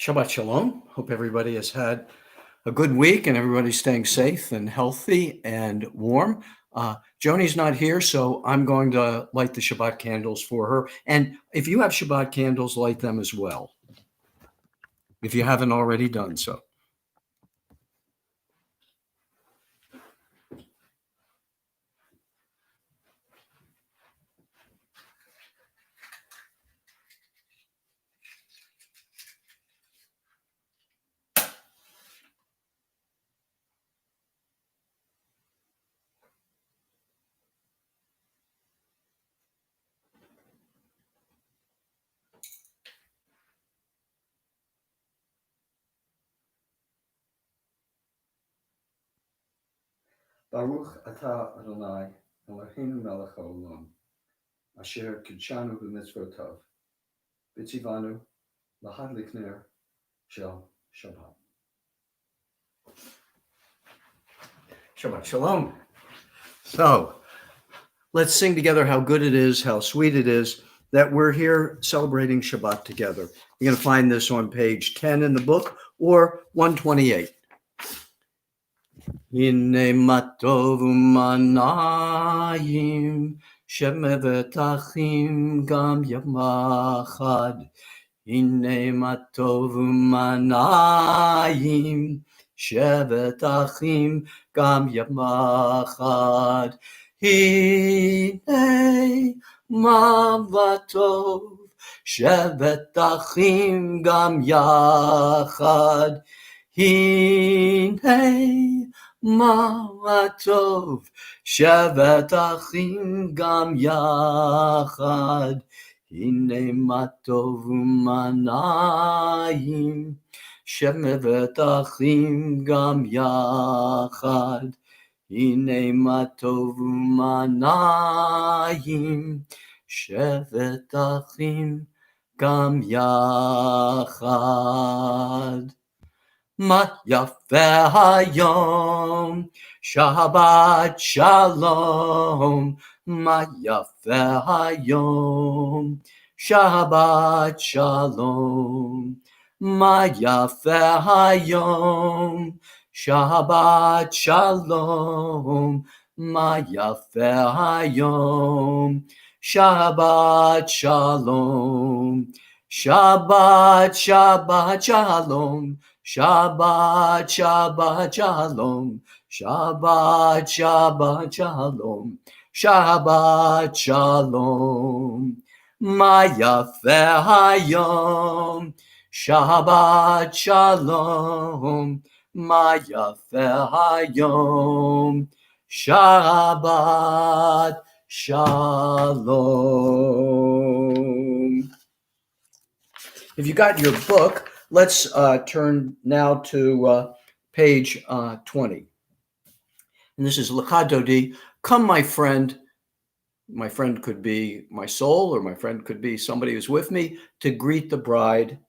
Shabbat Shalom. Hope everybody has had a good week and everybody's staying safe and healthy and warm. Joni's not here, so I'm going to light the Shabbat candles for her. And if you have Shabbat candles, light them as well, if you haven't already done so. Baruch atah Adonai Eloheinu melech haolam asher kidshanu b'mitzvotav v'tzivanu lahadlik ner shel Shabbat. Shabbat Shalom. So let's sing together how good it is, how sweet it is that we're here celebrating Shabbat together. You're going to find this on page 10 in the book or 128. Hine matov umanayim shemevetachim gam yamachad. Hine matov umanayim shevetachim gam yamachad. Hine mavatov shevetachim gam yachad. Hine mavatov shevetachim gam yachad. Hine matov umanayim shevetachim gam yachad. Hine matov umanayim shevetachim gam yachad. Ma yafeh hayom, Shabbat Shalom. Ma yafeh hayom, Shabbat Shalom. Ma yafeh hayom, Shabbat Shalom. Ma yafeh hayom, Shabbat Shalom. Shabbat, Shabbat Shalom. Shabbat, Shabbat Shalom. Shabbat, Shabbat Shalom. Shabbat Shalom. Ma yafeh hayom, Shabbat Shalom. Ma yafeh hayom, Shabbat Shalom. If you got your book, let's turn now to page 20. And this is Lecha Dodi. Come, my friend. My friend could be my soul, or my friend could be somebody who's with me, to greet the bride,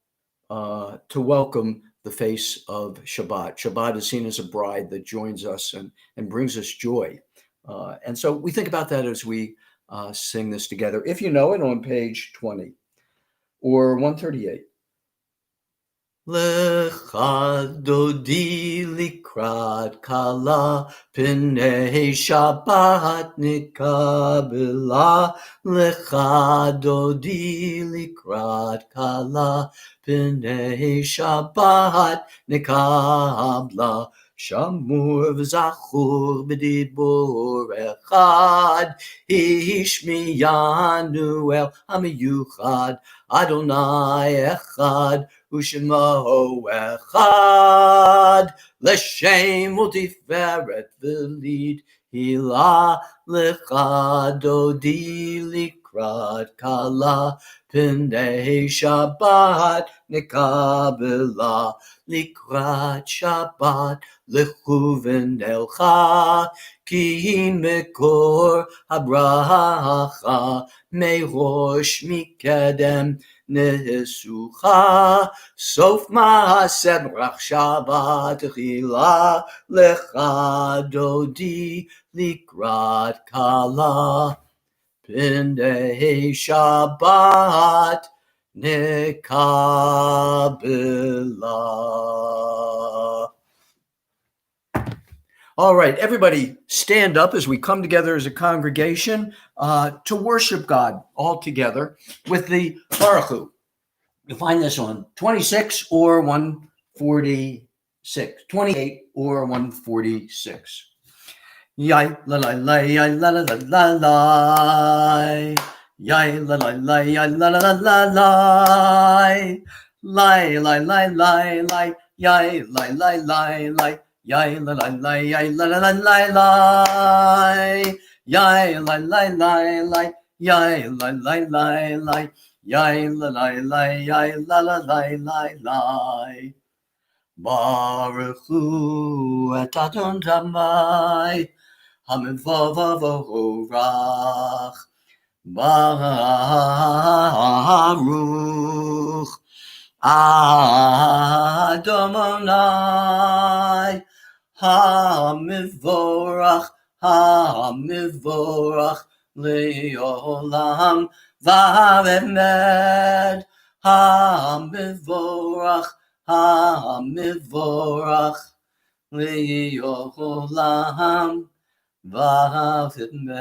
to welcome the face of Shabbat. Shabbat is seen as a bride that joins us and brings us joy. And so we think about that as we sing this together. If you know it, on page 20 or 138. Lecha dodi likrat kala pnei Shabbat nikabela. Lecha dodi likrat kala pnei Shabbat nikabla. Shamur v'zachur b'dibur echad, Hishmiyanu el hamiyuchad, Adonai echad, Ushemo echad, L'shem u'tiferet v'lid, Hilah lecha dodi likrat kala, Pnei Shabbat nikabela. Likrat Shabbat lechuven elcha, ki mekor habracha, merosh mikedem nesucha, sof maaseh brach Shabbat chila, lecha dodi likrat kala, pnei Shabbat nekabela. All right, everybody stand up as we come together as a congregation to worship God all together with the Baruch Hu. You'll find this on 26 or 146, 28 or 146. Yai la la la yai la la la la la. Yai la la la yai la la la la la. Lai lai lai lai lai yai lai lai lai lai yai la la la yai la la la la lai yai lai lai lai lai yai lai lai lai lai yai la la la yai la la lai lai lai. Baruch Hu et Adon Tamai Hamivavavorach Baruch Adonai Hamivorach Hamivorach Leolam Varemed Hamivorach Hamivorach Leolam Varemed.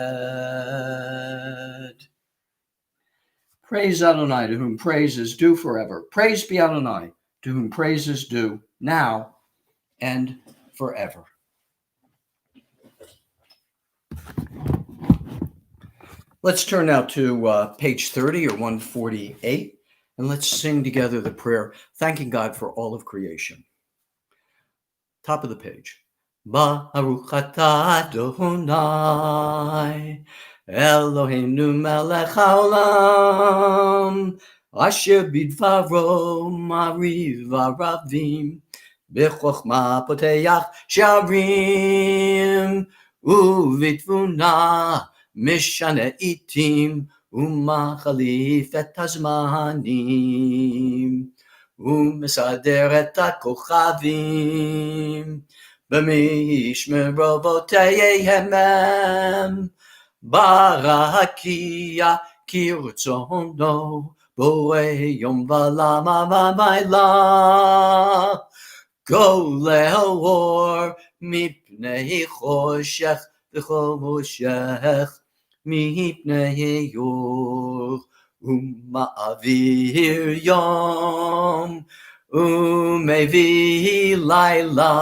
Praise Adonai, to whom praise is due forever. Praise be Adonai, to whom praise is due now and forever. Let's turn now to page 30 or 148, and let's sing together the prayer, thanking God for all of creation. Top of the page. Baruch atah Adonai Eloheinu melech haolam asher bidvaro mariv aravim b'chokhmah poteach sharim uvitvuna mishane itim umachalif et hazmanim umesader et hakochavim b'mishmeroteihem barakia kirtzono borei yom v'lama v'mayla golehor mipnei choshech v'choshech mipnei yor uma'avir yom umevi laila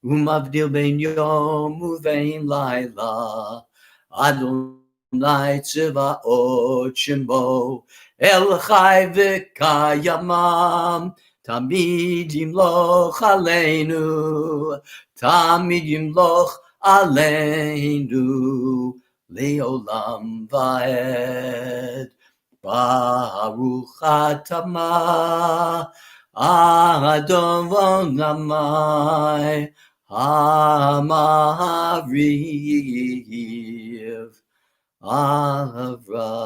umavdil ben yom uvein laila Adonai tzvaot shemo el chai v'kayamam tamid yimloch aleinu tamid yimloch aleinu leolam va'ed. Baruch atah Adonai Hamariv Avravim.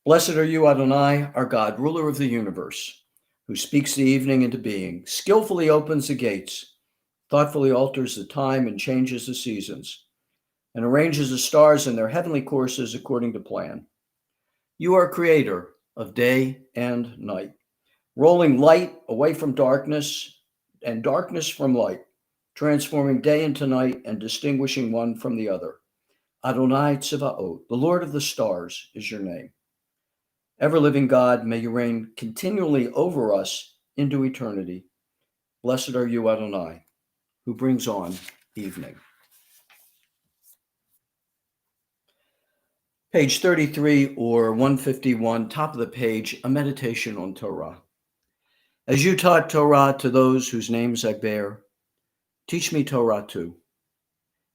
Blessed are you, Adonai, our God, ruler of the universe, who speaks the evening into being, skillfully opens the gates, thoughtfully alters the time and changes the seasons, and arranges the stars in their heavenly courses according to plan. You are creator of day and night, rolling light away from darkness and darkness from light, transforming day into night and distinguishing one from the other. Adonai Tzvaot, the Lord of the stars, is your name. Ever-living God, may you reign continually over us into eternity. Blessed are you, Adonai, who brings on evening. Page 33 or 151, top of the page, a meditation on Torah. As you taught Torah to those whose names I bear, teach me Torah too.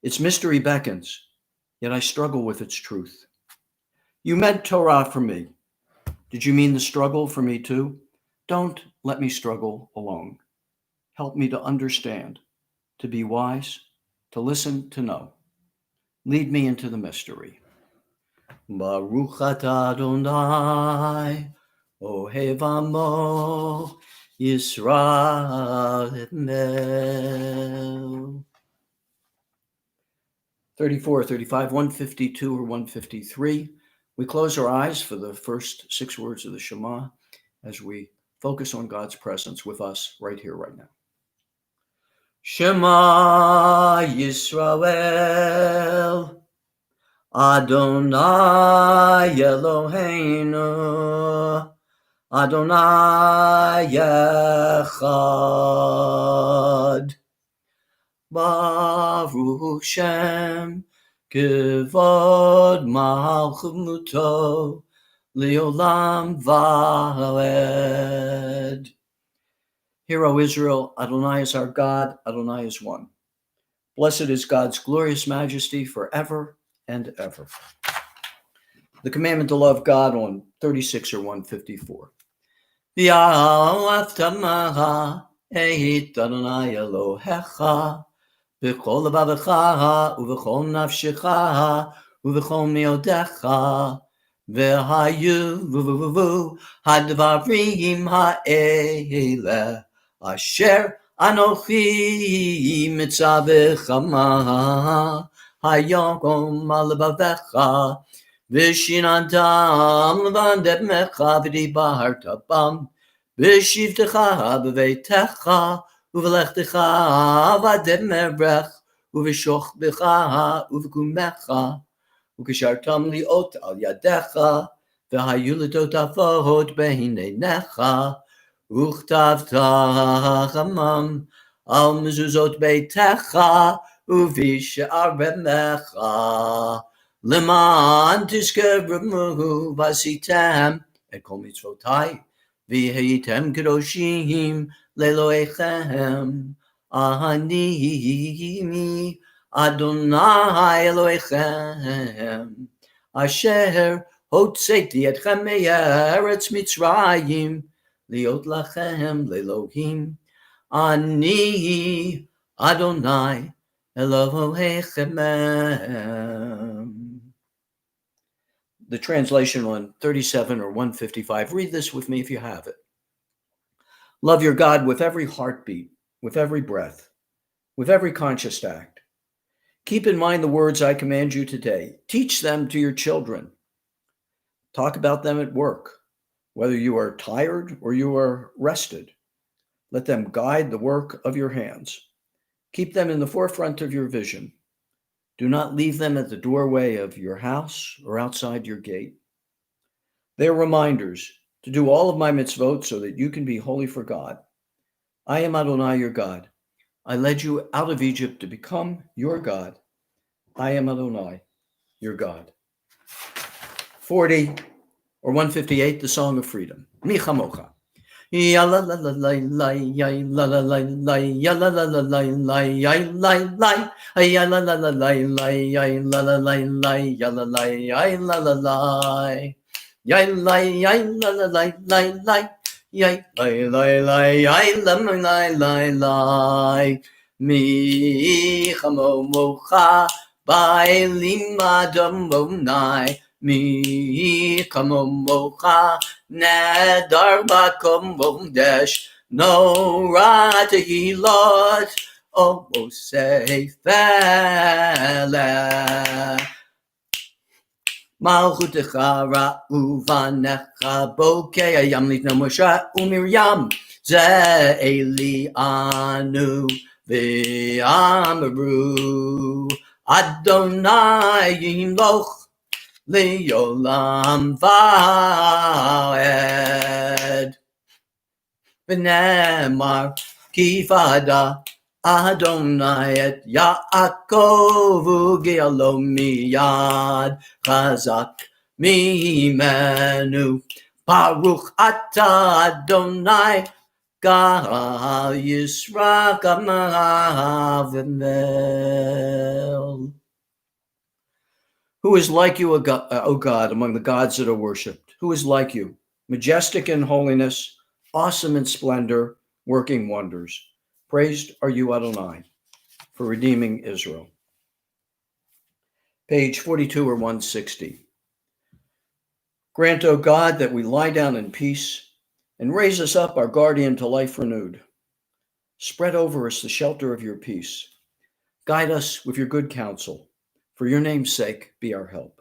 Its mystery beckons, yet I struggle with its truth. You meant Torah for me. Did you mean the struggle for me too? Don't let me struggle alone. Help me to understand, to be wise, to listen, to know. Lead me into the mystery. Baruch atah Adonai, Ohev Amo, Yisrael. 34, 35, 152, or 153. We close our eyes for the first 6 words of the Shema as we focus on God's presence with us right here, right now. Shema Yisrael, Adonai Eloheinu, Adonai Echad. Baruch Shem Kevod Malchuto Leolam Vaed. Hear, O Israel, Adonai is our God, Adonai is one. Blessed is God's glorious majesty forever and ever. The commandment to love God on 36 or 154. V'ahavta et Adonai Elohecha b'chol levavecha u'v'chol nafshecha u'v'chol meodecha v'hayu hadvarim ha'eleh asher anochi mitzavecha hayom al levavecha v'shinantam levandemecha v'dibarta bam v'shivtecha b'veitecha uvelechtecha vademerech uveshochbecha uvekumecha ukeshartam liot al yadecha v'hayuletot avot behinenecha uchtavta chamam al mezuzot beitecha uvisharemecha leman tizkeremuhu vasitem et kol mitzvotai v'heitem kedoshim Leloechem, Ani Adonai Eloechem, Asher hotzeti etchem me'eretz Mitzrayim, liot lachem lelohim, Ani Adonai Eloechem. The translation on 37 or 155. Read this with me if you have it. Love your God with every heartbeat, with every breath, with every conscious act. Keep in mind the words I command you today. Teach them to your children. Talk about them at work, whether you are tired or you are rested. Let them guide the work of your hands. Keep them in the forefront of your vision. Do not leave them at the doorway of your house or outside your gate. They are reminders to do all of my mitzvot so that you can be holy for God. I am Adonai, your God. I led you out of Egypt to become your God. I am Adonai, your God. 40 or 158, the Song of Freedom. Mi chamocha. Ya la la la la la ya la la la la ya la la la la la ya la la ya la la la la la ya la la la la ya la la ya la la la. Yai lai yai la la lai lai lai yai lai lai lai yai lam lai lai lai mi chamo mocha bai lima dam nai mi chamo mocha nadar bakom bomdesh no ratahi lot o seifele Malchutecha ra'uvanecha bokei ayam litna Moshe u'Miriam ze eli anu ve'amru Adonai yimloch le'olam va'ed v'nemar kifada Adonai et Yaakov u'gealo miyad chazak mimenu Baruch ata Adonai Gal Yisrael Gamavel. Who is like you, O God, among the gods that are worshipped? Who is like you, majestic in holiness, awesome in splendor, working wonders? Praised are you, Adonai, for redeeming Israel. Page 42 or 160. Grant, O God, that we lie down in peace and raise us up, our guardian, to life renewed. Spread over us the shelter of your peace. Guide us with your good counsel, For your name's sake, be our help.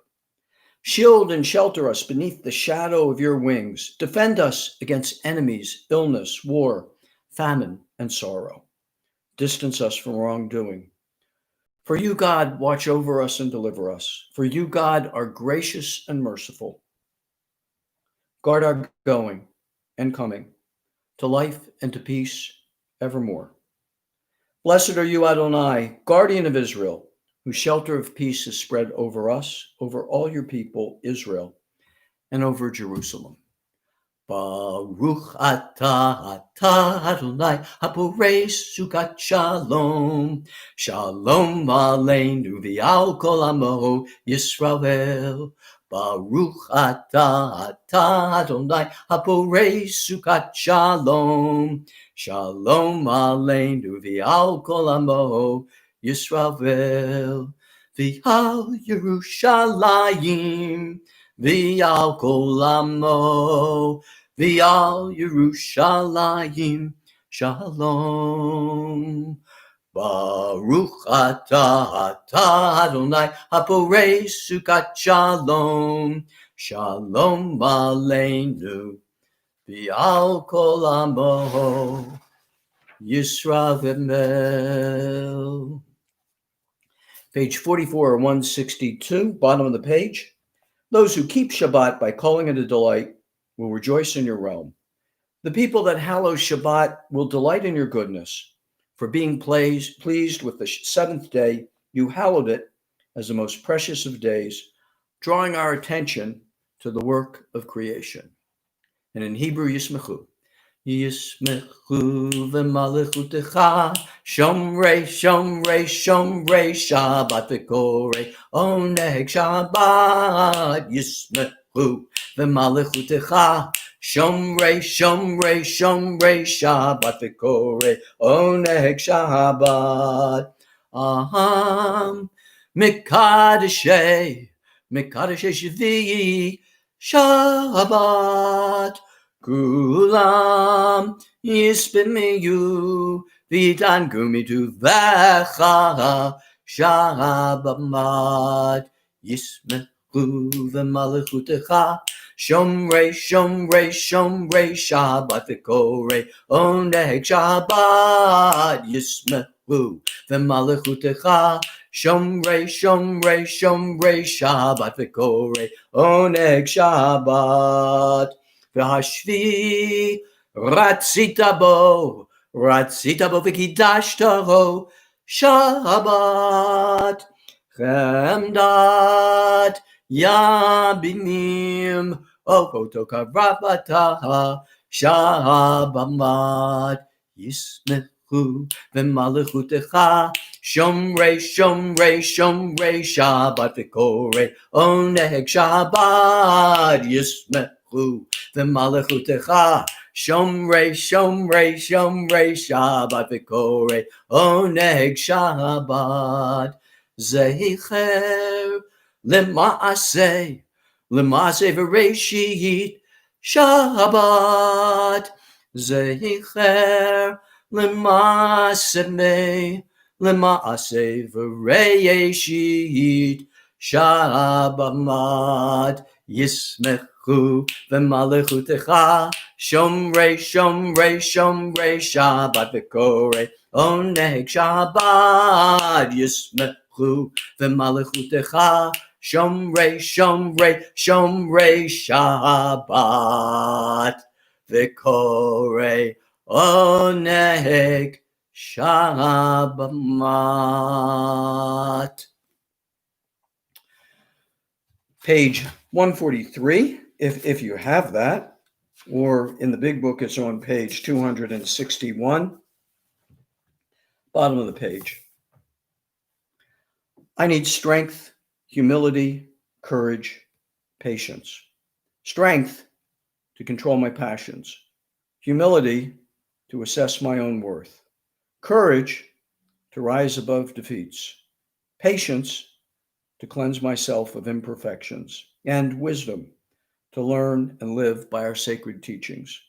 Shield and shelter us beneath the shadow of your wings. Defend us against enemies, illness, war, famine, and sorrow. Distance us from wrongdoing. For you, God, watch over us and deliver us. For you, God, are gracious and merciful. Guard our going and coming to life and to peace evermore. Blessed are you, Adonai, guardian of Israel, whose shelter of peace is spread over us, over all your people, Israel, and over Jerusalem. Baruch atah Adonai haporei sukat shalom. Shalom aleinu v'al kol amo Yisrael. Baruch atah Adonai haporei sukat shalom. Shalom aleinu v'al kol amo Yisrael. V'al Yerushalayim v'al kol amo. V'al Yerushalayim shalom. Baruch atah Adonai haporei sukat shalom. Shalom aleinu v'al kol amo Yisrael. Page 44 or 162, bottom of the page. Those who keep Shabbat by calling it a delight will rejoice in your realm. The people that hallow Shabbat will delight in your goodness. For being pleased with the seventh day, you hallowed it as the most precious of days, drawing our attention to the work of creation. And in Hebrew, Yismechu. Yismechu v'malechutecha, shomrei, shomrei, shomrei, Shabbat v'korei, oneg Shabbat. Yismechu v'malechutecha, shomrei, shomrei, shomrei, Shabbat v'korei, oneg Shabbat. Aham, mikadeshei, mikadeshei shvi'i, Shabbat. Kulam yispemiyu v'yitan gumitu v'cha Shabbat. Yismechu v'malechutecha, shomrei, shomrei, shomrei, Shabbat v'korei, oneg Shabbat. Yismechu v'malechutecha, shomrei, shomrei, shomrei, Shabbat v'korei, oneg Shabbat. V'hashvi ratzita bo v'kidashtaho Shabbat. Chemdat yabinim okoto karavata Shabbat. Yismechu v'malechutecha, shomrei, shomrei, shomrei, Shabbat v'korei, oneg Shabbat. Yismechu v'malechutecha, shomrei, shomrei, shomrei, Shabbat v'korei, oneg Shabbat. Zecher lema'aseh v'reishit Shabbat. Zecher lema'aseh v'reishit Shabbat. Yismechu v'malechutecha, shomrei, shomrei, shomrei, Shabbat v'korei, oneg Shabbat. Yismechu v'malechutecha, shomrei, shomrei, shomrei, Shabbat v'korei, oneg Shabbat. Page 143, if you have that, or in the big book, it's on page 261, bottom of the page. I need strength, humility, courage, patience. Strength to control my passions. Humility to assess my own worth. Courage to rise above defeats. Patience to cleanse myself of imperfections. And wisdom to learn and live by our sacred teachings.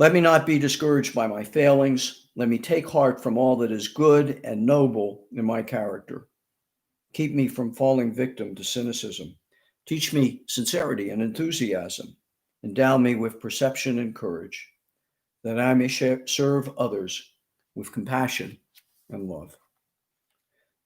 Let me not be discouraged by my failings. Let me take heart from all that is good and noble in my character. Keep me from falling victim to cynicism. Teach me sincerity and enthusiasm. Endow me with perception and courage, that I may serve others with compassion and love.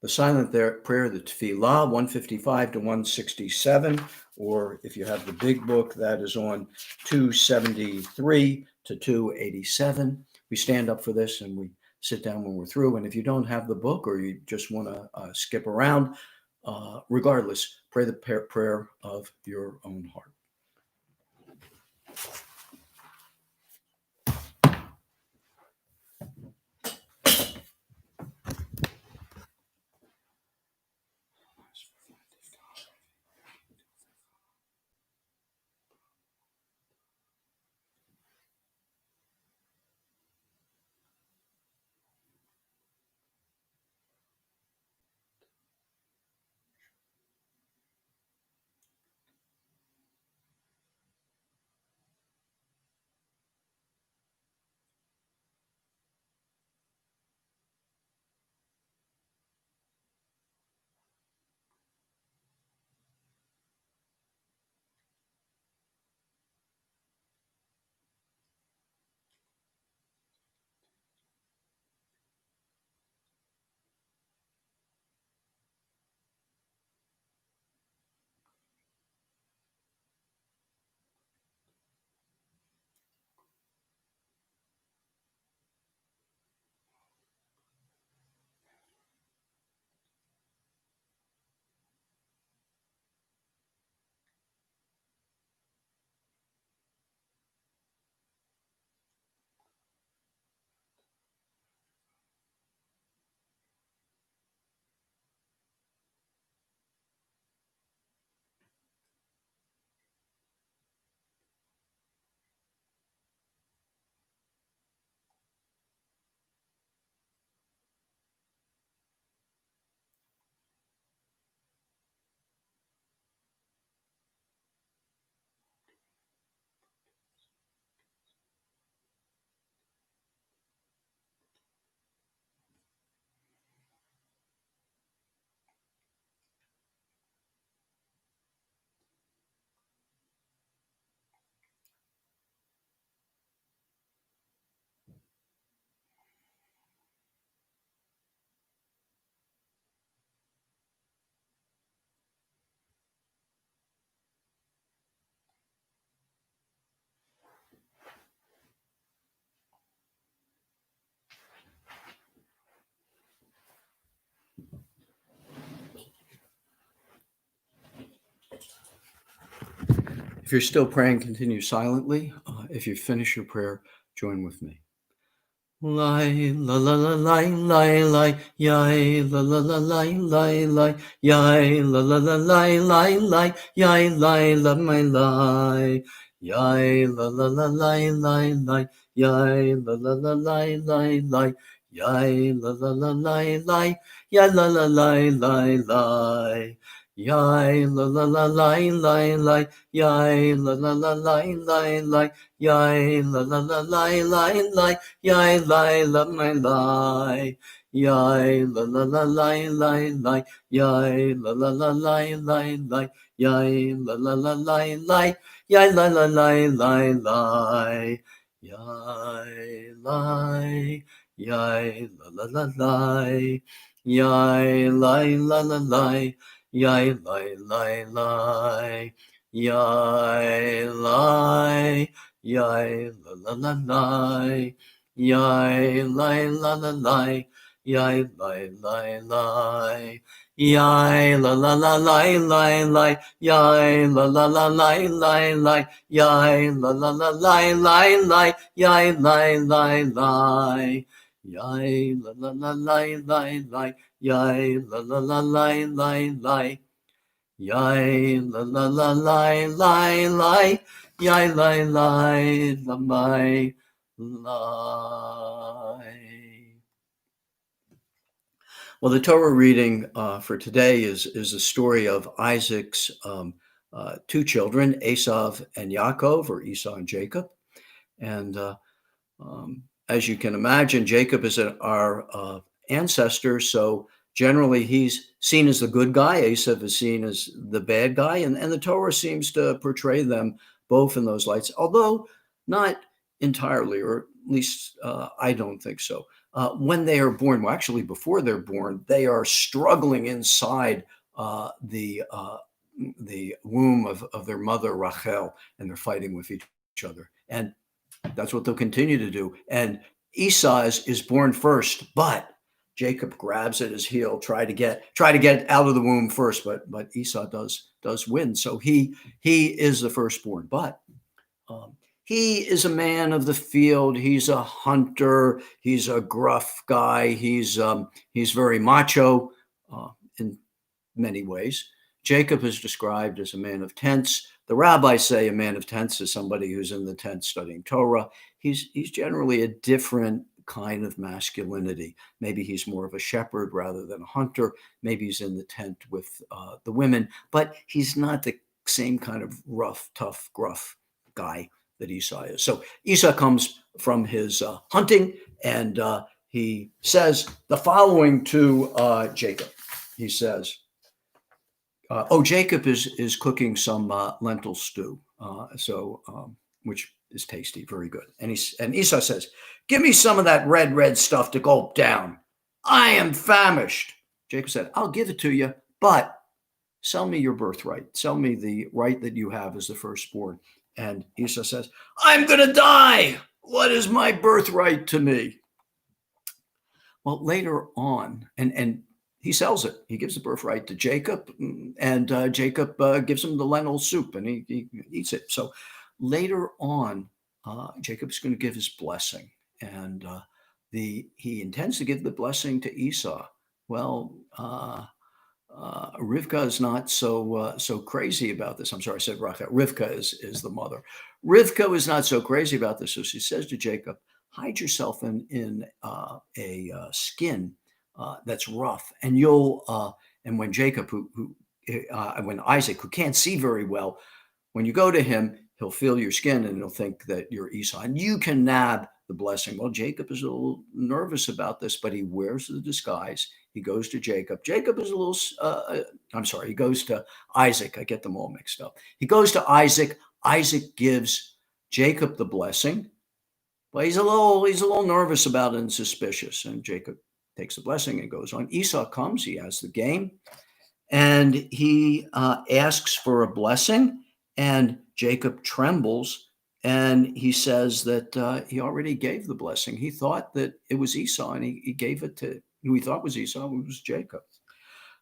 The silent prayer, the Tefillah, 155 to 167, or if you have the big book, that is on 273 to 287. We stand up for this and we sit down when we're through. And if you don't have the book or you just want to skip around, regardless, pray the prayer of your own heart. If you're still praying, continue silently. If you finish your prayer, join with me. Lai la la la lai lai lai yai la la la lai lai lai yai la la la lai lai lai yai lai la my lai yai la la la lai lai lai yai la la la lai lai lai yai la la la lai lai yai la la lai lai lai yai la la la lai lai lai yai la la la lai lai lai yai la la la lai lai lai yai lai la my lai yai la la la lai lai lai yai la la la lai lai lai yai la la la lai lai yai la la lai lai lai yai lai yai la la la lai yai lai la la lai yai lai lai lai yai lai yai la la la lai yai lai la la lai yai lai lai lai yai la la la lai lai lai yai la la la lai lai lai yai la la la lai lai lai yai lai lai lai yai la la la lai lai lai yai la la la lai lai lai yai la la la lai lai lai yai lai lai la mai lai. Well, the Torah reading for today is the story of Isaac's two children, Esav and Yaakov, or Esau and Jacob. And as you can imagine, Jacob is our ancestor, so Generally, he's seen as the good guy. Esav is seen as the bad guy, and the Torah seems to portray them both in those lights, although not entirely, or at least I don't think so. When they are born, well, actually, before they're born, they are struggling inside the womb of their mother Rachel, and they're fighting with each other, and that's what they'll continue to do. And Esau is born first, but Jacob grabs at his heel, try to get out of the womb first, but Esau does win. So he is the firstborn, but he is a man of the field. He's a hunter. He's a gruff guy. He's very macho in many ways. Jacob is described as a man of tents. The rabbis say a man of tents is somebody who's in the tent studying Torah. He's generally a different kind of masculinity. Maybe he's more of a shepherd rather than a hunter. Maybe he's in the tent with the women, but he's not the same kind of rough, tough, gruff guy that Esau is. So Esau comes from his hunting, and he says the following to Jacob. He says, Jacob is cooking some lentil stew, which is tasty, very good. And Esau says, "Give me some of that red stuff to gulp down. I am famished." Jacob said, "I'll give it to you, but sell me your birthright. Sell me the right that you have as the firstborn." And Esau says, "I'm going to die. What is my birthright to me?" Well, later on, and he sells it. He gives the birthright to Jacob, and Jacob gives him the lentil soup, and he eats it. So later on, Jacob's going to give his blessing, and he intends to give the blessing to Esau. Well, Rivka is not so crazy about this. I'm sorry, I said Rachel. Rivka is the mother. Rivka is not so crazy about this, so she says to Jacob, "Hide yourself in a skin that's rough, and you'll and when Jacob, when Isaac, who can't see very well, when you go to him, he'll feel your skin and he'll think that you're Esau, and you can nab the blessing." Well, Jacob is a little nervous about this, but he wears the disguise. He goes to Jacob. Jacob is a little, he goes to Isaac. I get them all mixed up. He goes to Isaac. Isaac gives Jacob the blessing, but he's a little nervous about it and suspicious. And Jacob takes the blessing and goes on. Esau comes. He has the game, and he asks for a blessing, and Jacob trembles, and he says that he already gave the blessing. He thought that it was Esau, and he gave it to who he thought was Esau, it was Jacob.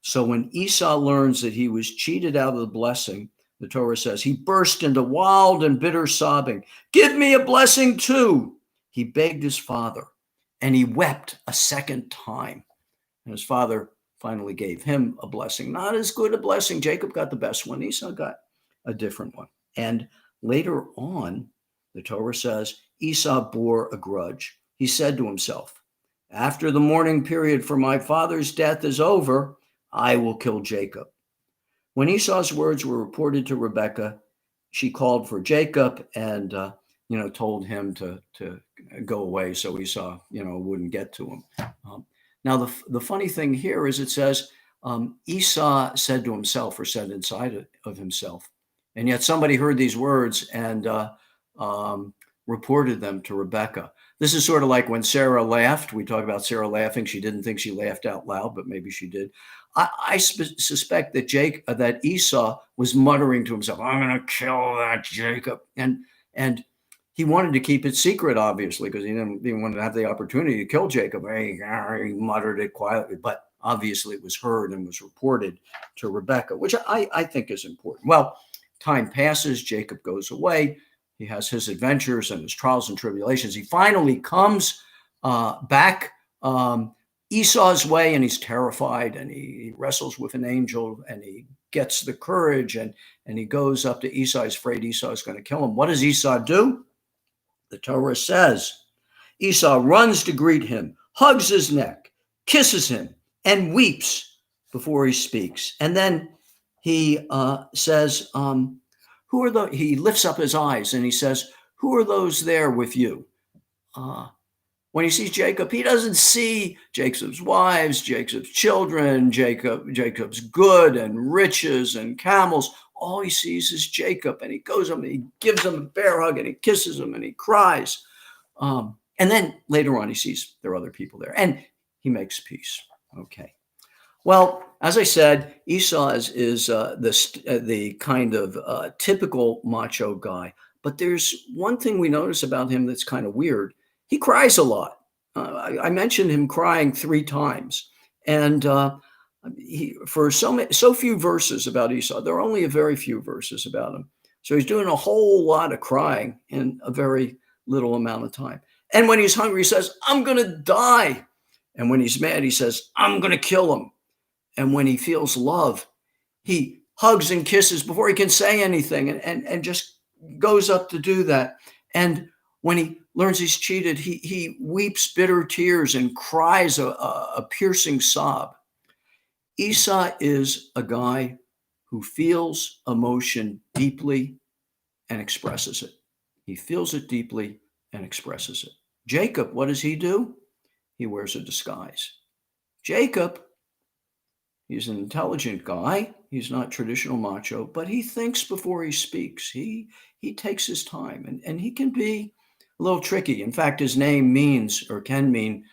So when Esau learns that he was cheated out of the blessing, the Torah says, he burst into wild and bitter sobbing. "Give me a blessing too." He begged his father, and he wept a second time. And his father finally gave him a blessing. Not as good a blessing. Jacob got the best one. Esau got a different one. And later on, the Torah says, Esau bore a grudge. He said to himself, "After the mourning period for my father's death is over, I will kill Jacob." When Esau's words were reported to Rebekah, she called for Jacob and told him to go away so Esau wouldn't get to him. Now the funny thing here is it says Esau said to himself, or said inside of himself, and yet somebody heard these words and reported them to Rebekah. This is sort of like when Sarah laughed. We talk about Sarah laughing. She didn't think she laughed out loud, but maybe she did. I suspect that Esau was muttering to himself, "I'm going to kill that Jacob," and he wanted to keep it secret, obviously, because he didn't want to have the opportunity to kill Jacob. He muttered it quietly, but obviously it was heard and was reported to Rebekah, which I think is important. Well, time passes. Jacob goes away. He has his adventures and his trials and tribulations. He finally comes back Esau's way, and he's terrified, and he wrestles with an angel, and he gets the courage, and he goes up to Esau. He's afraid Esau is going to kill him. What does Esau do? The Torah says Esau runs to greet him, hugs his neck, kisses him, and weeps before he speaks. And then he says, he lifts up his eyes and he says, "Who are those there with you?" When he sees Jacob, he doesn't see Jacob's wives, Jacob's children, Jacob's good and riches and camels. All he sees is Jacob, and he goes up and he gives him a bear hug and he kisses him and he cries. And then later on, he sees there are other people there, and he makes peace. Okay. Well, as I said, Esau is the kind of typical macho guy. But there's one thing we notice about him that's kind of weird. He cries a lot. I mentioned him crying 3 times, and for so few verses about Esau, there are only a very few verses about him. So he's doing a whole lot of crying in a very little amount of time. And when he's hungry, he says, "I'm going to die." And when he's mad, he says, "I'm going to kill him." And when he feels love, he hugs and kisses before he can say anything, and just goes up to do that. And when he learns he's cheated, he weeps bitter tears and cries a piercing sob. Esau is a guy who feels emotion deeply and expresses it. He feels it deeply and expresses it. Jacob, what does he do? He wears a disguise. Jacob, he's an intelligent guy. He's not traditional macho, but he thinks before he speaks. He takes his time, and he can be a little tricky. In fact, his name means or can mean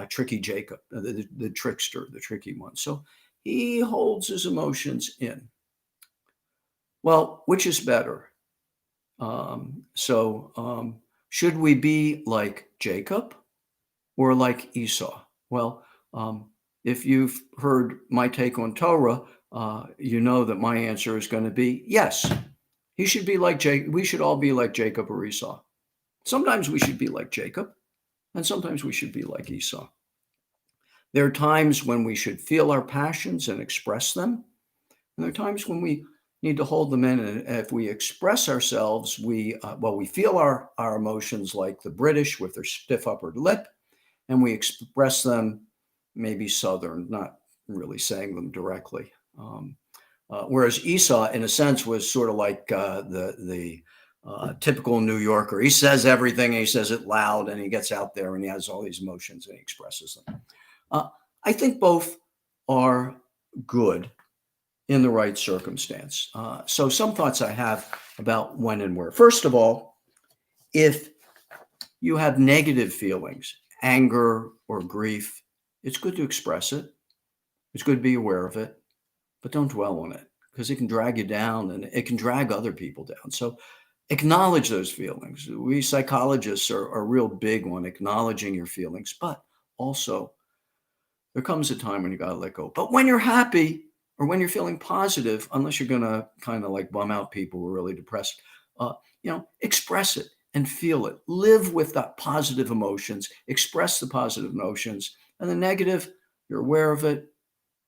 tricky Jacob, the trickster, the tricky one. So he holds his emotions in. Well, which is better? Should we be like Jacob or like Esau? Well, if you've heard my take on Torah, you know that my answer is going to be yes. He should be like Jacob. We should all be like Jacob or Esau. Sometimes we should be like Jacob, and sometimes we should be like Esau. There are times when we should feel our passions and express them, and there are times when we need to hold them in. And if we express ourselves, we feel our emotions like the British with their stiff upper lip, and we express them maybe Southern, not really saying them directly. Whereas Esau, in a sense, was sort of like the typical New Yorker. He says everything, and he says it loud, and he gets out there and he has all these emotions and he expresses them. I think both are good in the right circumstance. So some thoughts I have about when and where. First of all, if you have negative feelings, anger or grief, it's good to express it. It's good to be aware of it, but don't dwell on it because it can drag you down and it can drag other people down. So acknowledge those feelings. We psychologists are real big on acknowledging your feelings, but also there comes a time when you got to let go. But when you're happy or when you're feeling positive, unless you're going to kind of like bum out people who are really depressed, express it and feel it. Live with the positive emotions, express the positive emotions, and the negative, you're aware of it.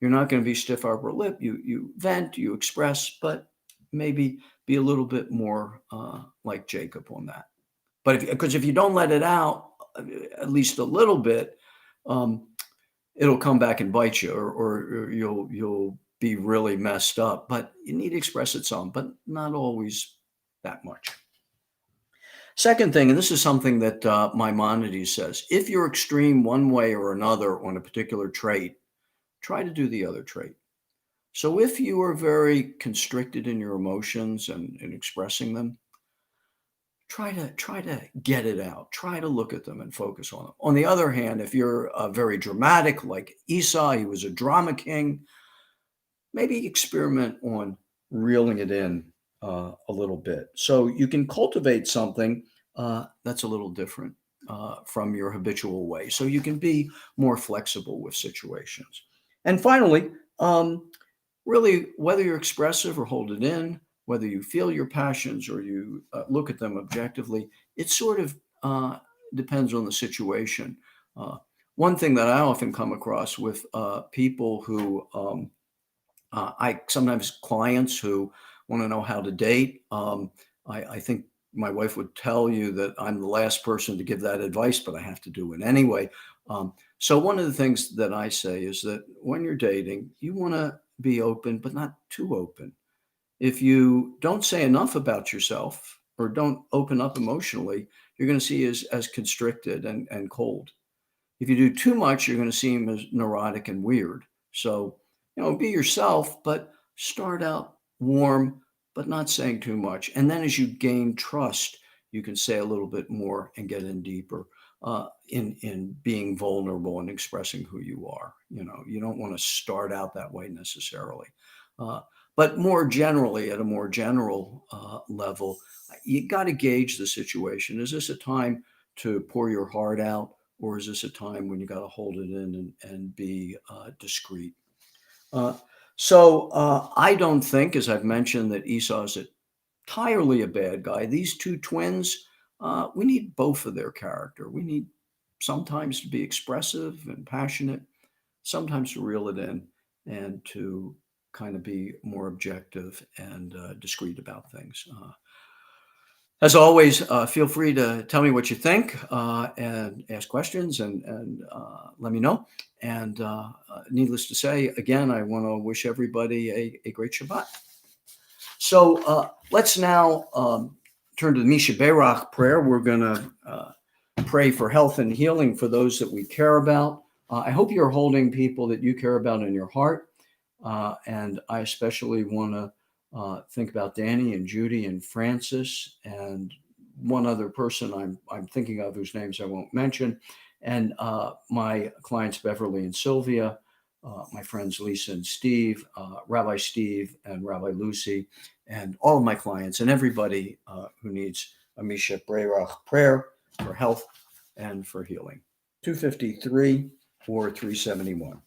You're not going to be stiff upper lip. You vent, you express, but maybe be a little bit more like Jacob on that. But because if you don't let it out, at least a little bit, it'll come back and bite you, or you'll be really messed up. But you need to express it some, but not always that much. Second thing, and this is something that Maimonides says, if you're extreme one way or another on a particular trait, try to do the other trait. So if you are very constricted in your emotions and expressing them, try to get it out. Try to look at them and focus on them. On the other hand, if you're very dramatic, like Esau, he was a drama king, maybe experiment on reeling it in a little bit. So you can cultivate something that's a little different from your habitual way. So you can be more flexible with situations. And finally, really, whether you're expressive or hold it in, whether you feel your passions or you look at them objectively, it sort of depends on the situation. One thing that I often come across with people who I sometimes clients who want to know how to date. I think my wife would tell you that I'm the last person to give that advice, but I have to do it anyway. So one of the things that I say is that when you're dating, you want to be open, but not too open. If you don't say enough about yourself or don't open up emotionally, you're going to see as constricted and cold. If you do too much, you're going to seem as neurotic and weird. So, be yourself, but start out warm, but not saying too much. And then as you gain trust, you can say a little bit more and get in deeper in being vulnerable and expressing who you are. You don't want to start out that way necessarily. But more generally, at a more general level, you got to gauge the situation. Is this a time to pour your heart out? Or is this a time when you got to hold it in and be discreet? So I don't think, as I've mentioned, that Esau is entirely a bad guy. These two twins, we need both of their character. We need sometimes to be expressive and passionate, sometimes to reel it in and to kind of be more objective and discreet about things. As always, feel free to tell me what you think and ask questions and let me know. And needless to say, again, I want to wish everybody a great Shabbat. So let's now turn to the Misha Berach prayer. We're going to pray for health and healing for those that we care about. I hope you're holding people that you care about in your heart. And I especially want to think about Danny and Judy and Francis and one other person I'm thinking of whose names I won't mention, and my clients Beverly and Sylvia, my friends Lisa and Steve, Rabbi Steve and Rabbi Lucy, and all of my clients and everybody who needs a Misha Berach prayer for health and for healing. 253 or 371.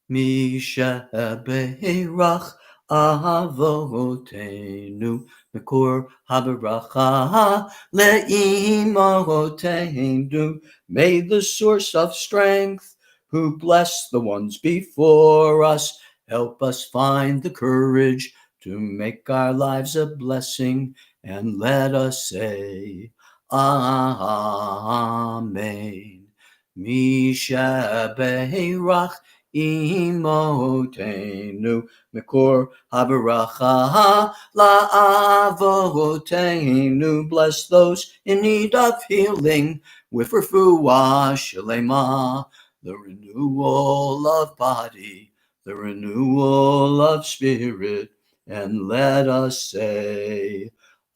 Misha Berach Avotenu Mekor Habaracha Leimotenu. May the source of strength, who bless the ones before us, help us find the courage to make our lives a blessing, and let us say Amen. Misha Berach Imotenu Mekor Habaracha La'avotenu. Bless those in need of healing with refuah shlema, the renewal of body, the renewal of spirit, and let us say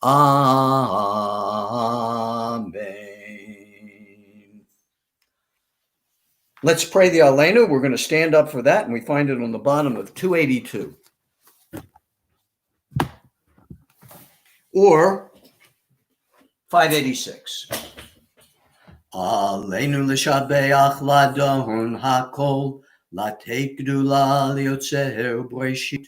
Amen. Let's pray the Aleinu. We're going to stand up for that, and we find it on the bottom of 282. Or 586. Aleinu l'shabeach ladon hakol, latei gdula liotzer breshit,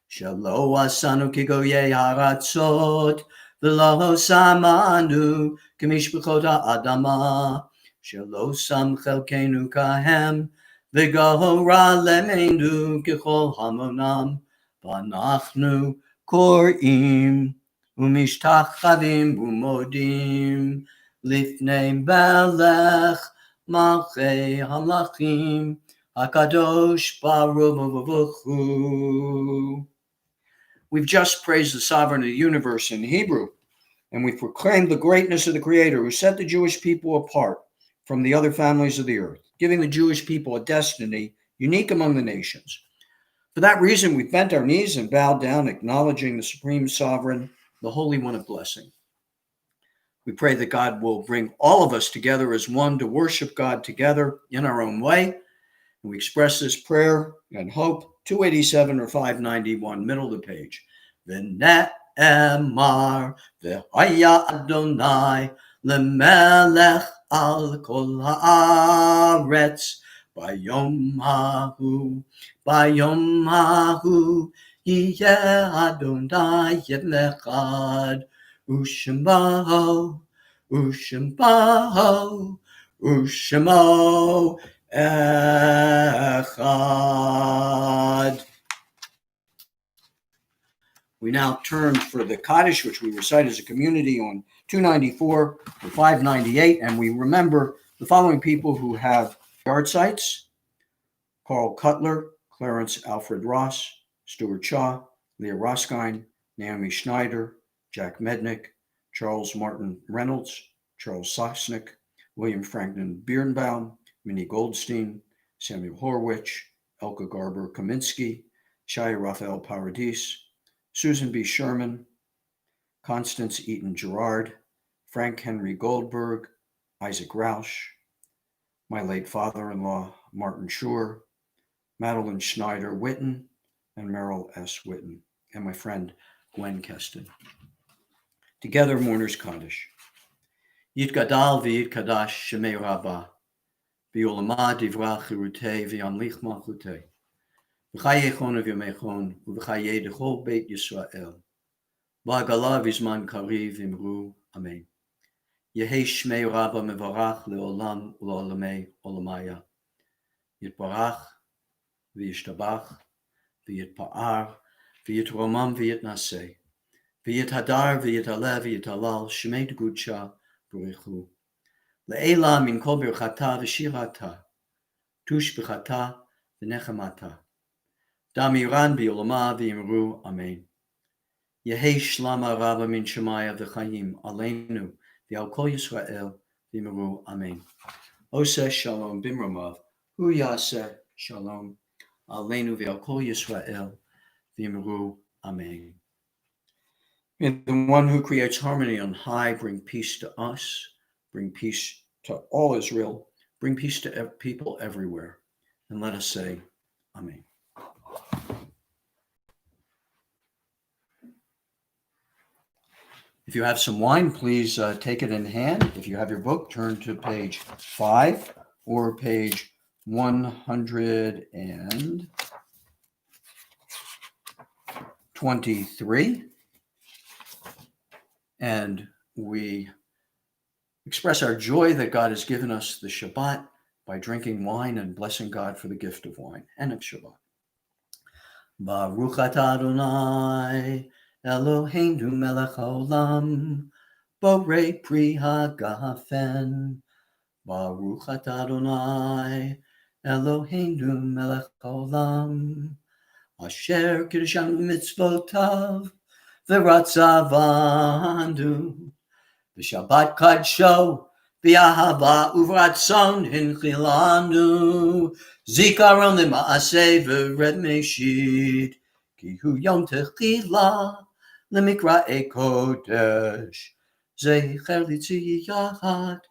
shelo asanu kigoye haratzot, v'lo samanu k'mishpachot ha'adama, shelo sam chelkenu kahem, v'gahora lemenu k'chol hamonam, v'anachnu korim umishtachavim umodim lifnei melech malchei hamlachim hakadosh baruch hu. We've just praised the sovereign of the universe in Hebrew, and we've proclaimed the greatness of the Creator who set the Jewish people apart from the other families of the earth, giving the Jewish people a destiny unique among the nations. For that reason, we bent our knees and bowed down, acknowledging the supreme sovereign, the Holy One of blessing. We pray that God will bring all of us together as one to worship God together in our own way. And we express this prayer and hope, 287 or 591, middle of the page. V'ne'emar v'haya Adonai lemelech al kol haaretz bayom hahu yeh Adonai echad Ushemo echad. We now turn for the Kaddish, which we recite as a community on 294 or 598, and we remember the following people who have yard sites: Carl Cutler, Clarence Alfred Ross, Stuart Shaw, Leah Roskine, Naomi Schneider, Jack Mednick, Charles Martin Reynolds, Charles Sosnick, William Franklin Birnbaum, Minnie Goldstein, Samuel Horwich, Elka Garber Kaminsky, Shia Raphael Paradis, Susan B. Sherman, Constance Eaton Gerard, Frank Henry Goldberg, Isaac Rausch, my late father-in-law, Martin Schur, Madeline Schneider Witten, and Merrill S. Witten, and my friend Gwen Keston. Together, Mourner's Kaddish. Yitgadal v'yitkadash shemei Rabbah, v'yolama divra chirutei v'yamlich malchutei, v'chayechon v'yomechon, v'chayei dechol beit Yisrael, v'agala v'zman kariv v'imru, Amen. Yehi shmei Rabbah mevarach leolam u'olamei olamaya, yitbarach v'yishtabach, v'yitpa'ar, v'yitromam v'yitnaseh, v'yithadar v'yitalev v'yitalal, shmei t'gudsha v'richu. Le'ela min kol birchata v'shirata, tush b'chata v'nechamata. Damiran bi'olama v'yimru, Amen. Yehi shlama Rabbah min shemaya v'chayim, aleinu v'al kol Yisrael v'yimru, Amen. Oseh shalom bimramav, hu yaseh shalom, aleinu v'al kol Yisrael v'yimru, Amen. May the one who creates harmony on high bring peace to us, bring peace to all Israel, bring peace to people everywhere. And let us say, Amen. If you have some wine, please take it in hand. If you have your book, turn to page 5 or page 123. And we express our joy that God has given us the Shabbat by drinking wine and blessing God for the gift of wine and of Shabbat. Baruch atah Adonai Eloheinu melech haolam, borei pri hagafen. Baruch atah Adonai Eloheinu melech haolam, asher kiddushanu mitzvotav v'ratzavanu. V'shabbat kadsho v'ahava uvratzon hinchilanu, zikaron lema'aseh v'red meshit, ki hu yom techila lemikra'e kodesh, zecher litziyat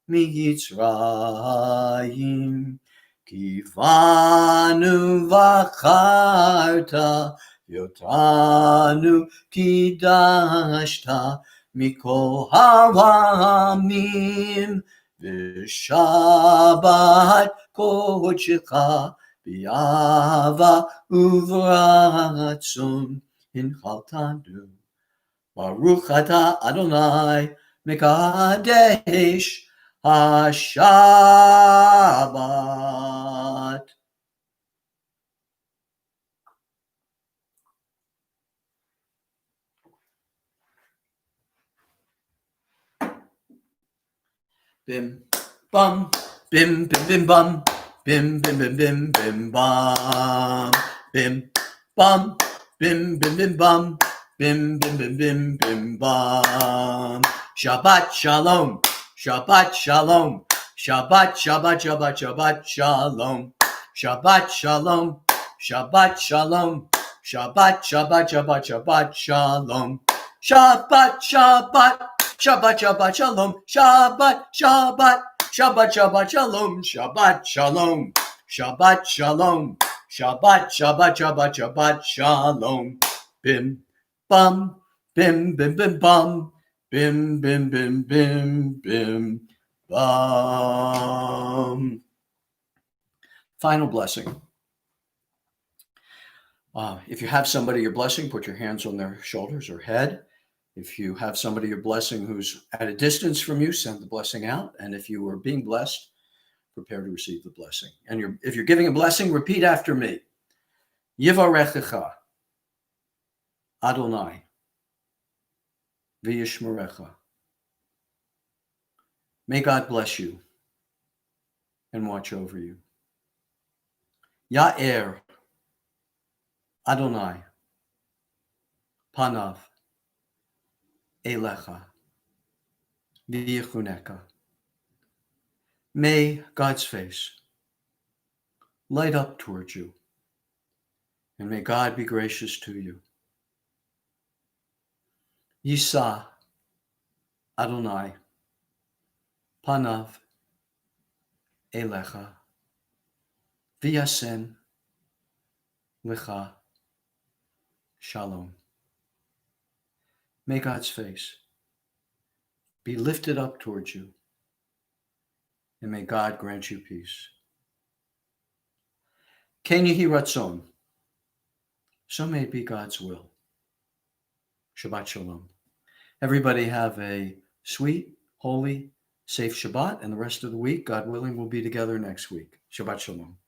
miyitzrayim, ki vanu v'acharta yotanu kidashta mikol ha'amim, v'shabbat kodeshecha b'yava uvratzon hinchaltanu. Baruch atah Adonai mekadesh haShabbat. Bim, bum, bim, bim, bim, bum, bim, bim, bim, bim, bim, bum, bim, bum, bim, bim, bim, bum, bim, bim, bim, bim, bim, bum. Shabbat shalom, Shabbat shalom, Shabbat, Shabbat, Shabbat, Shabbat shalom, Shabbat shalom, Shabbat shalom, Shabbat, Shabbat, Shabbat, Shabbat shalom, Shabbat, Shabbat. Shabbat, Shabbat, Shalom, Shabbat, Shabbat, Shabbat, Shabbat, Shalom, Shabbat, Shalom, Shabbat, Shalom, Shabbat, Shabbat, Shabbat, Shabbat, Shalom, bim, bum, bim, bim, bim, bum, bim, bim, bim, bim, bim, bum. Final blessing. If you have somebody you're blessing, put your hands on their shoulders or head. If you have somebody you're blessing who's at a distance from you, send the blessing out. And if you are being blessed, prepare to receive the blessing. And if you're giving a blessing, repeat after me. Yivarechecha Adonai v'yishmerecha. May God bless you and watch over you. Ya'er Adonai panav Elecha v'yichuneka. May God's face light up towards you, and may God be gracious to you. Yisa Adonai panav elecha v'yasem lecha shalom. May God's face be lifted up towards you, and may God grant you peace. Ken yehi ratzon, so may it be God's will. Shabbat shalom. Everybody have a sweet, holy, safe Shabbat, and the rest of the week, God willing, we'll be together next week. Shabbat shalom.